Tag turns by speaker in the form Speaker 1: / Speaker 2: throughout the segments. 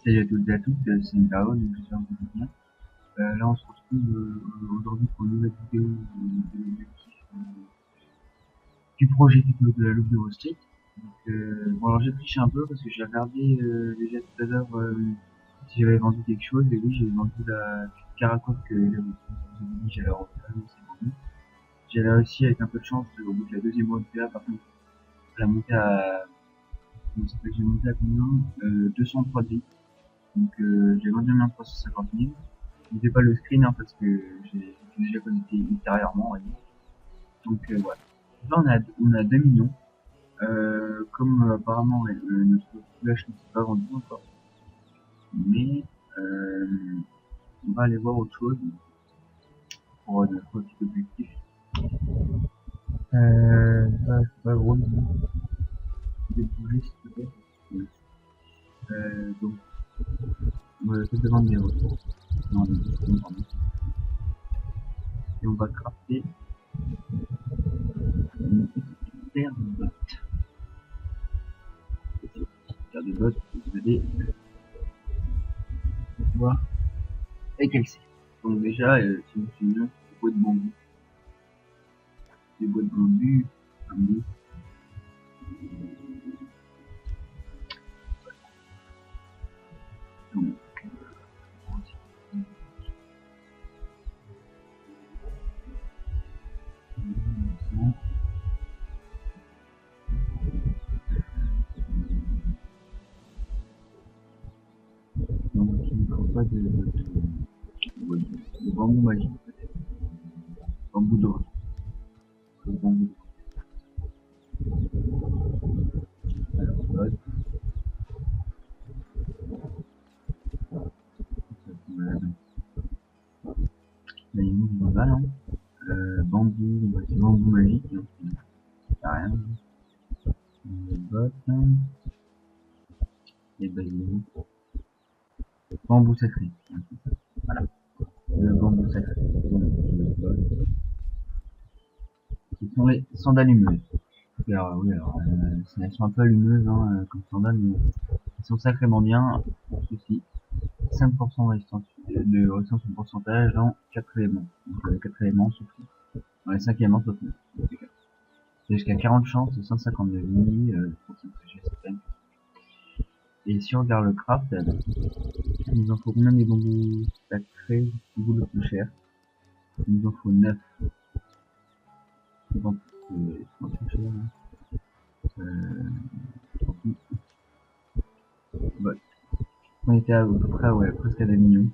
Speaker 1: Salut à toutes et à toutes, c'est Nintao, donc j'espère que vous allez bien. Là on se retrouve aujourd'hui pour une nouvelle vidéo de l'objectif du projet techno de la Loupe de Wall Street. Donc, bon alors j'ai triché un peu parce que j'ai regardé déjà tout à l'heure si j'avais vendu quelque chose, et oui j'ai vendu la Caracotte que j'avais dit j'allais refaire, mais c'est vendu. J'ai réussi avec un peu de chance au bout de la deuxième OPA par contre à la monter à, comment ça s'appelle, j'ai monté à combien 203 000. Donc j'ai vendu un 350 000. Je ne fais pas le screen hein, parce que j'ai déjà connecté ultérieurement. Donc voilà. Là on a 2 millions. Comme apparemment notre flash ne s'est pas vendu encore. Mais on va aller voir autre chose pour notre petit objectif. C'est pas gros. De bouger s'il te plaît. Donc on va peut-être vendre des ressources. Non, des ressources, pardon. Et on va crafter une petite paire de bottes. Paire de bottes, vous allez pouvoir éclairer. Donc déjà, si vous vous souvenez, des bois de bambou. Des bois de bambou. Donc, il ne faut pas de bambou magique, peut-être. Bambou d'or. Le bambou. Alors, botte. Là, il nous en va, hein. Bambou, c'est bambou magique, hein. C'est rien. Botte. Et ben, bambou sacré. Voilà. Le bambou sacré. Ce sont les sandales humeuses. Alors, oui, alors, elles sont un peu allumeuses, hein, comme sandales, mais elles sont sacrément bien. Pour ceci, 5% de résistance au pourcentage dans 4 éléments. Donc, 4 éléments, sauf dans les 5 éléments, sauf 9. C'est jusqu'à 40 chances et 152 milli, pour cette GSM. Et si on regarde le craft, il nous en faut combien des bambous sacrés, qui vaut le plus cher? Il nous en faut 9. C'est pas plus cher, hein. Bah, on était à peu près, ouais, presque à 2 millions.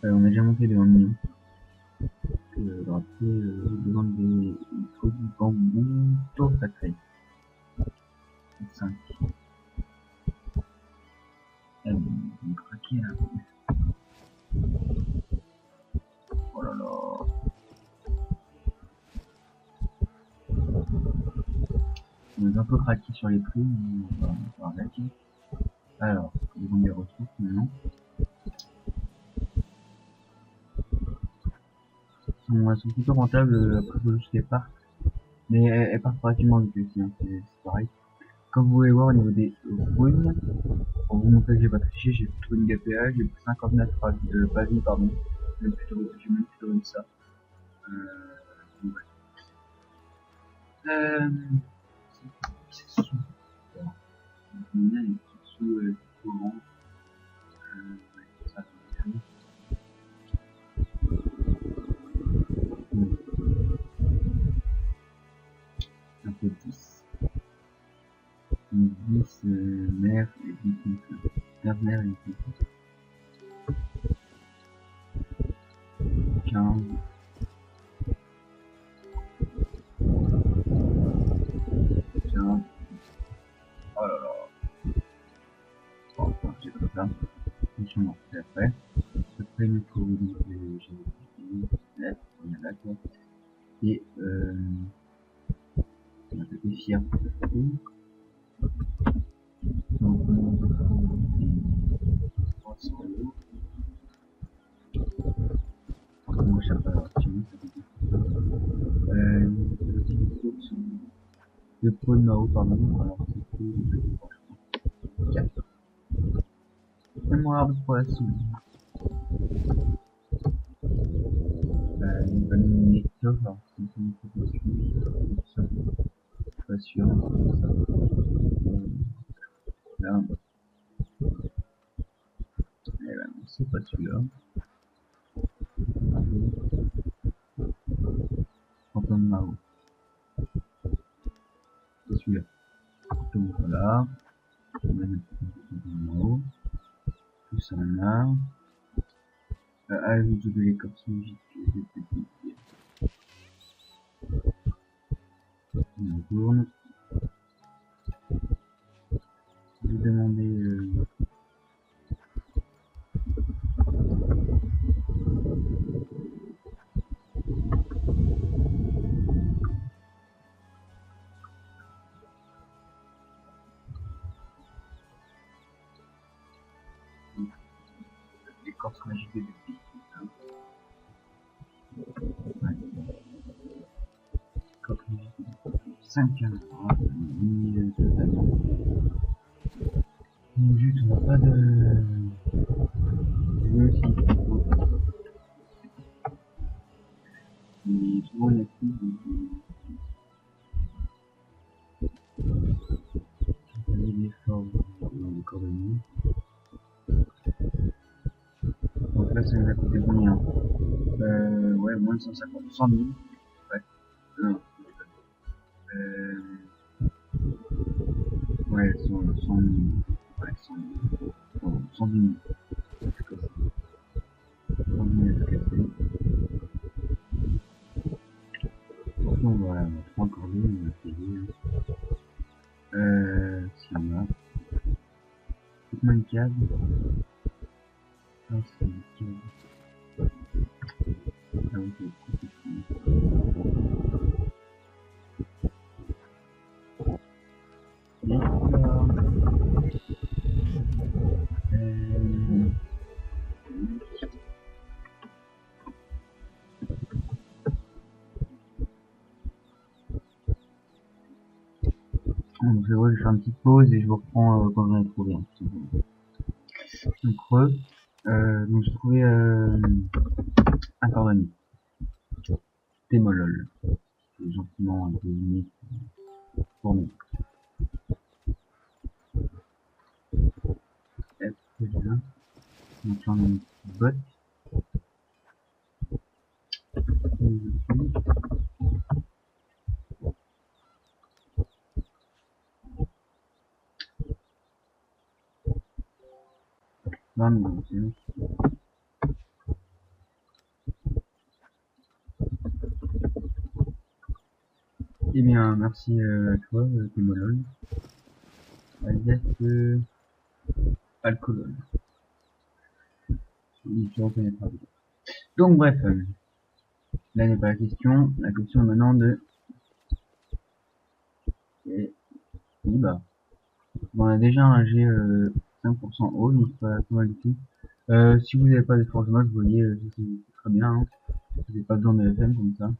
Speaker 1: On a déjà monté les 1 million. Après, besoin des produits bambou, tour sacré. 5. On va craquer là. Oh là là. On est un peu craqué sur les prix, mais on va arrêter. Alors, ils vont des ressources maintenant. Elles sont plutôt rentables, après il faut juste qu'elles partent. Mais elles partent relativement vite aussi, hein, c'est pareil. Comme vous pouvez voir au niveau des runes, pour vous montrer que j'ai pas triché, j'ai plutôt une GPA, j'ai pris 59 pavis, pardon. J'ai même plutôt une ça. Ouais. C'est sous. Il y a les petits sous courants. Ça, un peu 10. 10 mères et 10 mères et 10 15. 15. Oh là là. Bon, j'ai pas ça. Attention, non, c'est après. Après, il faut j'ai d'accord. Et on a été fier pour le coup. Donc, on va faire 300 euros. Moi, je sais pas, le pôle Mao, pardon, alors c'était 4. Mémoire d'exploration. Une bonne lecture, alors si c'est une photo ça, je suis pas sûr, ça. Là, eh ben, c'est pas celui-là. Fantôme Mao. C'est celui-là. Donc voilà. On va mettre Fantôme Mao. Tout ça là. Ajout de l'écorce magique des petits. On tourne. Je vais demander l'écorce magique des petits. Ouais. L'écorce magique des petits. 5 caméras. Totalement. Juste, on n'a pas de. Lui aussi. Mais souvent, il y a plus des formes dans les coordonnées. Donc là, ça nous a coûté combien? Ouais, moins de 150, 100 000. Ouais. Non, ouais, 100 000. Ouais, 100 000. Oh, 110 000. C'est cassé. 110 000 c'est cassé. Donc voilà, on a 3 coordonnées, on va payer. Si on a. Faites-moi une case. Ah, c'est une case. Ah oui, c'est donc c'est vrai que je fais une petite pause et je vous reprends quand j'en ai trouvé un. Donc donc j'ai trouvé un coordonnées. Témolol. C'est gentiment un peu unique pour nous. Hop, c'est là. Donc là on a une petite botte. Là, c'est bon. Eh bien, merci à toi, Témolol. Alias Alcoolol. Tu reconnaîtras. Donc bref, là n'est pas la question. La question maintenant de... Et... bah, bon, on a déjà un G 5% haut, donc c'est pas mal du tout. Si vous n'avez pas des forges moches, vous voyez, c'est très bien. Hein. Vous n'avez pas besoin de FM comme ça.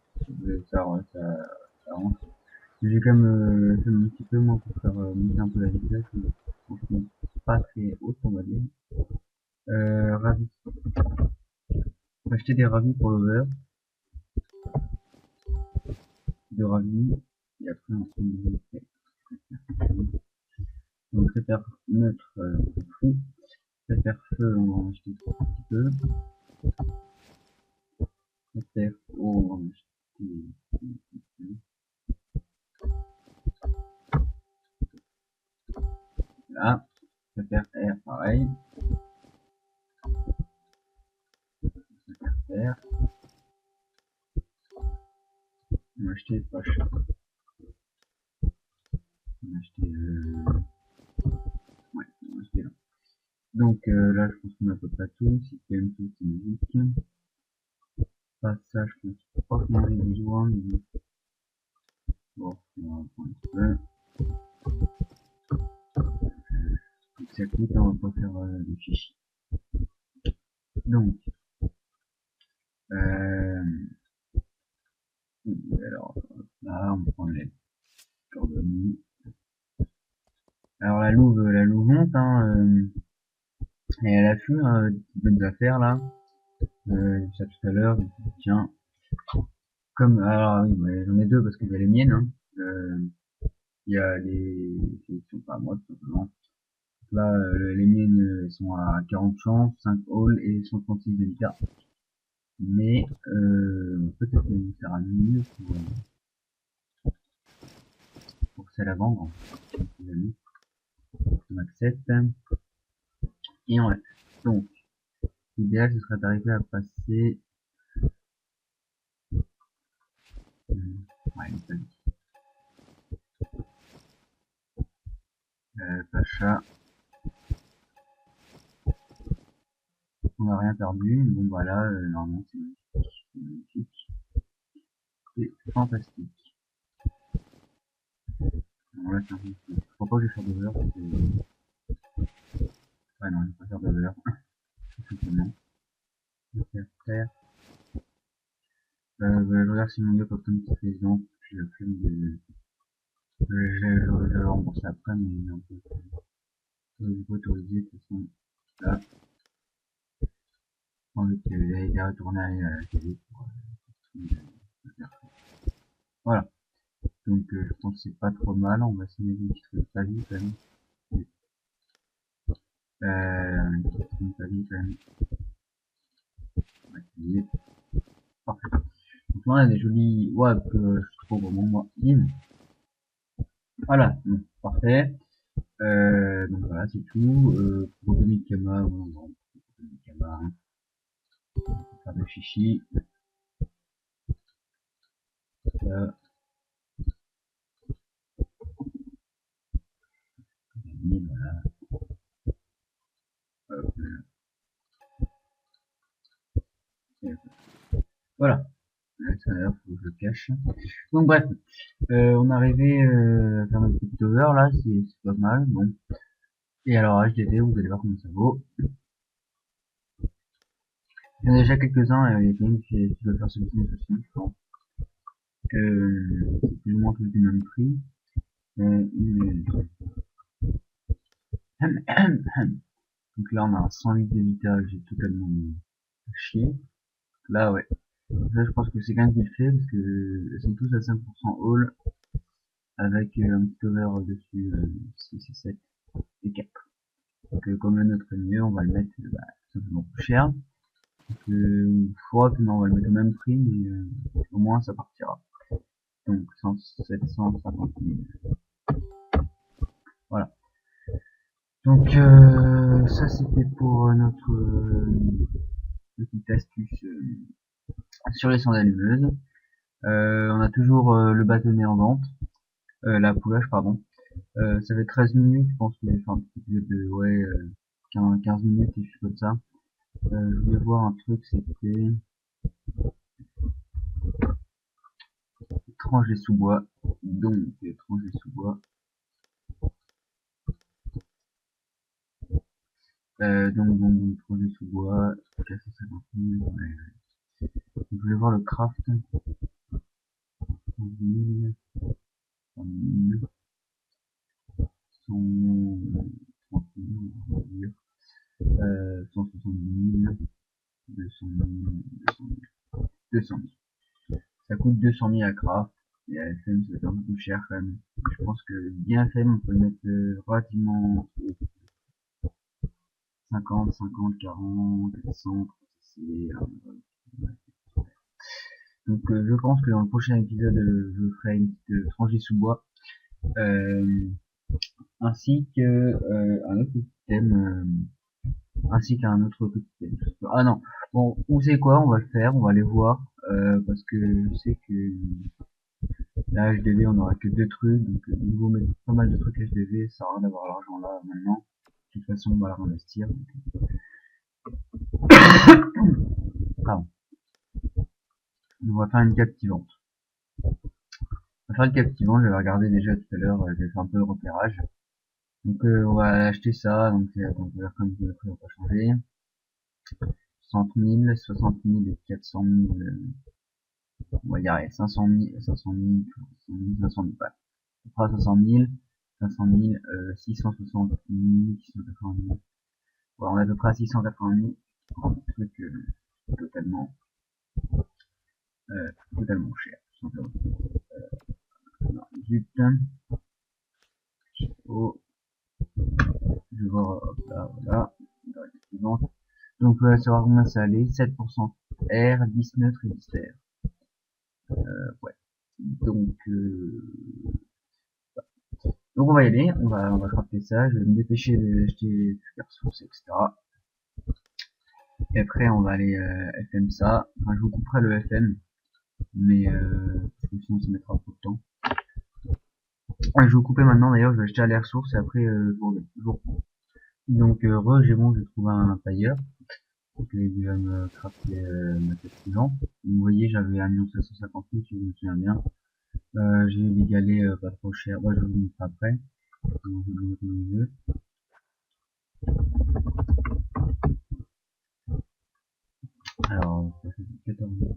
Speaker 1: Ça rentre. Mais j'ai quand même fait un petit peu moi pour faire monter un peu la vitesse. Franchement, pas très haute, on va dire. Ravi. On va acheter des ravis pour l'over. De ravis. Et après, on se met. Donc, répertoire neutre, on s'en fout. Répertoire feu, on va en acheter un petit peu. Répertoire eau, on va en acheter un petit peu. Là. Répertoire R, pareil. Répertoire R. On va acheter pas cher. On va acheter ouais, on va acheter là. Donc là, je pense qu'on a à peu près tout. Si c'est une petite musique. Pas ça, je pense pas qu'on en ait besoin. Mais... bon, on va prendre un peu. Donc ça coûte, on va pas faire des fichiers. Donc, alors là, on prend les coordonnées. Alors la louve monte, hein. Et elle a fait des petites bonnes affaires là. Ça tout à l'heure. Tiens, comme alors oui, ouais, j'en ai deux parce que j'ai les miennes. Hein. Il y a les qui sont pas à moi tout simplement. Là, les miennes sont à 40 chances, 5 all et 136 délicats. Mais peut-être que ça sera mieux pour celle à vendre. On accepte. Et on reste. Donc, l'idéal ce serait d'arriver à passer. Ouais, Pacha. On n'a rien perdu. Bon voilà, normalement c'est magnifique. C'est fantastique. Alors là, c'est un peu. Je crois pas que je vais faire d'over parce que. Ouais, non, je vais pas faire d'over. Tout simplement. Je vais faire. Je regarde si mon yop obtient une petite raison. J'ai la flemme de. Je vais rembourser après, mais un peu. Je vais autoriser de toute façon. Là, envie que j'aille retourner à la télé pour faire. Voilà. Donc je pense que c'est pas trop mal. On va essayer une petite famille quand même. Une petite famille quand même. On va essayer. Parfait. Donc là on a des jolis WAP que je trouve vraiment moi. Bim. Voilà. Donc, parfait. Donc voilà, c'est tout. Pour 2000 Kama, bon, bon, 2000 Kama, hein. Faire de chichi. Ça, voilà. Hop, voilà. Ça d'ailleurs faut que je le cache. Donc bref, on est arrivé à faire notre petit over là, c'est pas mal. Bon. Et alors HDV, vous allez voir comment ça vaut. Il y en a déjà quelques-uns, il y a quelqu'un qui veut faire ce business aussi, je pense. C'est plus ou moins tous du même prix. Donc là on a un 108 d'évitage, j'ai totalement chier. Là ouais. Là je pense que c'est quand même qu'il fait parce que elles sont tous à 5% all avec un petit over dessus 6 et 7 et 4. Donc comme le nôtre est mieux, on va le mettre simplement plus cher. Donc je crois que non, on va le mettre au même prix, mais au moins ça partira. Donc 750 000. Voilà. Donc ça c'était pour notre petite astuce sur les sondes allumeuses. On a toujours le bâtonnet en vente, la poulage pardon. Ça fait 13 minutes, je pense que je vais faire un petit épisode de 15 minutes et juste comme ça. Je voulais voir un truc, c'était étranger sous bois. Donc étranger sous bois. Donc étranger sous bois, 450 000. Ouais. Je voulais voir le craft. 100 000, 100 000, 130 000, on va dire. 170 000, 200 000, 200 000, 200 000. Ça coûte 200 000 à craft. Et à FM, ça va être un peu plus cher quand même. Je pense que bien FM, on peut le mettre relativement haut. 50, 50, 40, 100, c'est donc je pense que dans le prochain épisode, je ferai une petite tranchée sous bois, ainsi que un autre petit thème, ainsi qu'un autre petit thème. Ah non, bon, vous savez quoi, on va le faire, on va aller voir, parce que je sais que la HDV, on aura que deux trucs, donc il faut mettre pas mal de trucs HDV, ça sert à rien d'avoir l'argent là maintenant. De toute façon, on va la réinvestir. Pardon. On va faire une captivante. On va faire une captivante, je vais regarder déjà tout à l'heure, je vais faire un peu de repérage. Donc on va acheter ça, donc on va comme le prix va pas changer. 60 000, 60 000 et 400 000, on va dire 500 000, 500 000, 500 000, voilà. On fera 500 000, 500 000, 660 000, 680 000. Voilà, on est à peu près à 680 000. Un truc totalement, totalement cher, tout simplement. Non, zut. Oh, je vais voir, hop là, voilà. Suivante. Donc, ça va combien ça allait. 7% R, 10 neutre et 10 R. Ouais. Donc, donc on va y aller, on va crafter ça, je vais me dépêcher d'acheter des ressources, etc. Et après on va aller FM ça. Enfin je vous couperai le FM, mais parce que sinon ça mettra trop de temps. Ouais, je vais vous couper maintenant d'ailleurs, je vais acheter les ressources et après je vous reprends. Donc j'ai bon, j'ai trouvé un tailleur. Donc il va me crafter ma tête suivante. Vous voyez j'avais 1 750 000 si je me souviens bien. J'ai eu des galets pas trop chers, ouais je vous le montre après. Donc, je vais vous mettre dans le jeu. Alors, ça fait 14 000.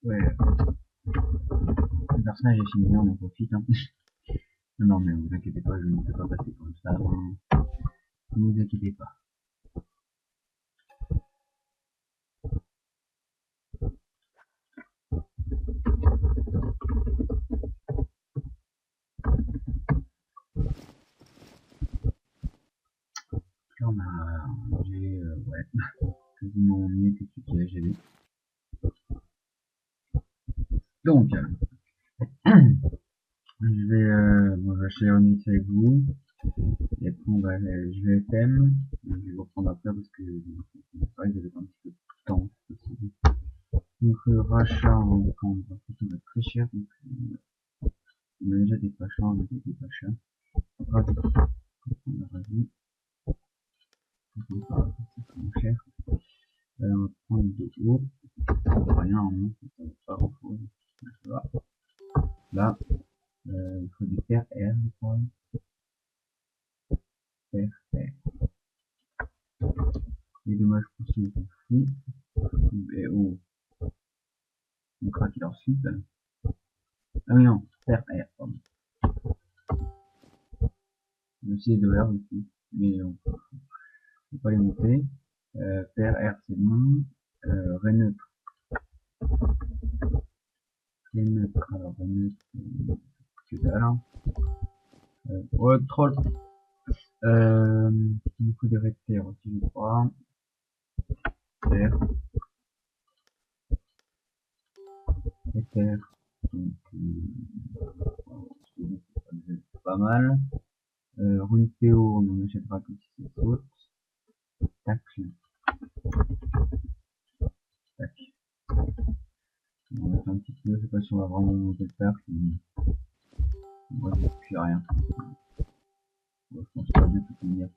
Speaker 1: Ouais, le personnage est fini, on en profite. Hein. Non, mais vous inquiétez pas, je ne fais pas passer comme ça. Hein. Ne vous inquiétez pas. Là, on a j'ai ouais, quasiment mieux que ce qu'il y a GV. Donc, bon, je vais acheter un mix avec vous. Et après, je vais FM. Je vais vous reprendre après parce que c'est vrai que j'avais un petit peu de temps. Donc, rachat, on va prendre, ça va être très cher. Donc, on a déjà des rachats, on a des rachats. Ravi, on a ravi. Donc, ça va cher. On va prendre de haut. Rien, hein, ça va pas grand chose. Là, il faut du pair R, je crois. Pair R. Les dommages possibles sont fous. Et oh, on craque leur site. Ah oui, non, pair R, pardon. Je sais de R aussi, mais on peut pas les monter. Pair R, c'est bon. Ré neutre. Ré neutre, alors Ré neutre, que dalle. Hein. Ouais, troll. Il nous faut des recteurs aussi, je crois. Terre. Recteurs. Donc, c'est pas mal. Rune PO, on en achètera que si c'est saute. Tac. Tac. On va faire un petit peu, je sais pas si on va vraiment monter le parc, mais moi je ne plus rien. Bon, je pense pas du tout qu'il y a.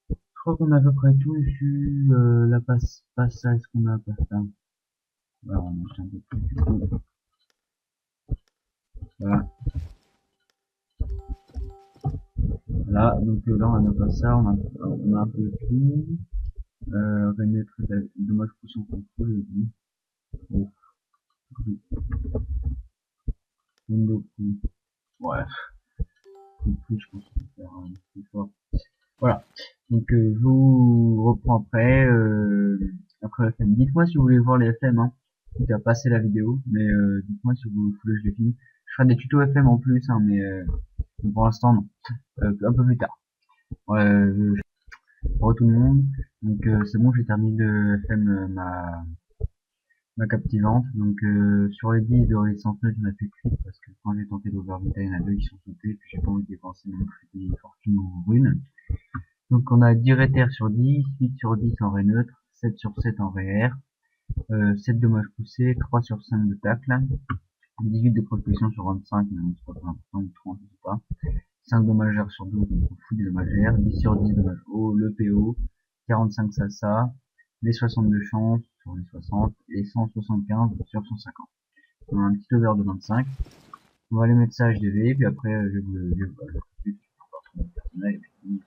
Speaker 1: Je crois qu'on a à peu près tout dessus. La pasta, est-ce qu'on a la pasta? Voilà, on achète un peu plus du coup. Voilà. Voilà, donc là on a pas ça, on a un peu tout. Remettre dommage poussion contrôle, je dis. Oh, beaucoup. Ouais, plus, je pense qu'on peut faire un plus fort. Voilà. Donc je vous reprends après, après la FM. Dites-moi si vous voulez voir les FM, hein. Quitte à passer la vidéo, mais dites-moi si vous voulez que je les filme. Je ferai des tutos FM en plus, hein, mais pour l'instant non. Un peu plus tard. Bonjour tout le monde. Donc c'est bon, j'ai terminé de FM ma captivante. Donc sur les 10 de résistance neutre, il n'y en a plus que 8 parce que quand j'ai tenté d'overvita, il y en a 2 qui sont sautés, puis j'ai pas envie de dépenser non plus des fortunes ou runes. Donc on a 10 rétères sur 10, 8 sur 10 en ré neutre, 7 sur 7 en ré R, 7 dommages poussés, 3 sur 5 de tacle, 18 de prospection sur 25, mais c'est pas très important, ou 30, je sais pas. 5 dommages R sur 12, donc on fout des dommages R, 10 sur 10 dommages O, le PO, 45 Sasa, les 62 chances sur les 60, et 175 sur 150. On a un petit over de 25. On va aller mettre ça HDV, puis après, je vous le personnel, et puis,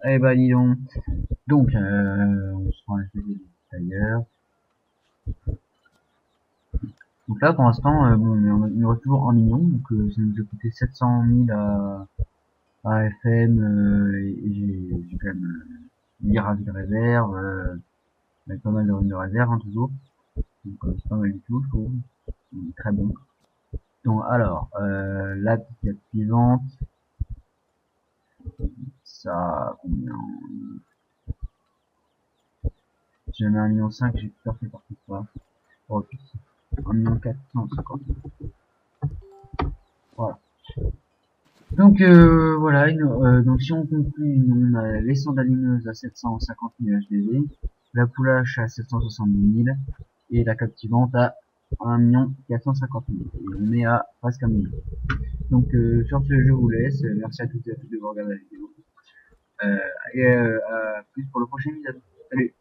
Speaker 1: allez, bah, dis donc. Donc, on se rend HDV d'ailleurs. Donc là, pour l'instant, bon, il nous reste toujours 1 million, donc ça nous a coûté 700 000 à FM, et j'ai quand même 10 ravis de réserve, avec pas mal de runes de réserve, hein, toujours. Donc c'est pas mal du tout, je trouve. C'est très bon. Donc alors, la petite suivante, ça, combien? Si j'en ai 1,5 million, j'ai tout à fait parti de ça. Oh, puis, 1,450 million. Voilà. Donc voilà, donc si on conclut, on a les sandalineuses à 750 000 HDV, la poulache à 770 000 et la captivante à 1 450 000. Et on est à presque 1 million. Donc sur ce, je vous laisse. Merci à toutes et à tous de regarder la vidéo. Et à plus pour le prochain épisode. Salut!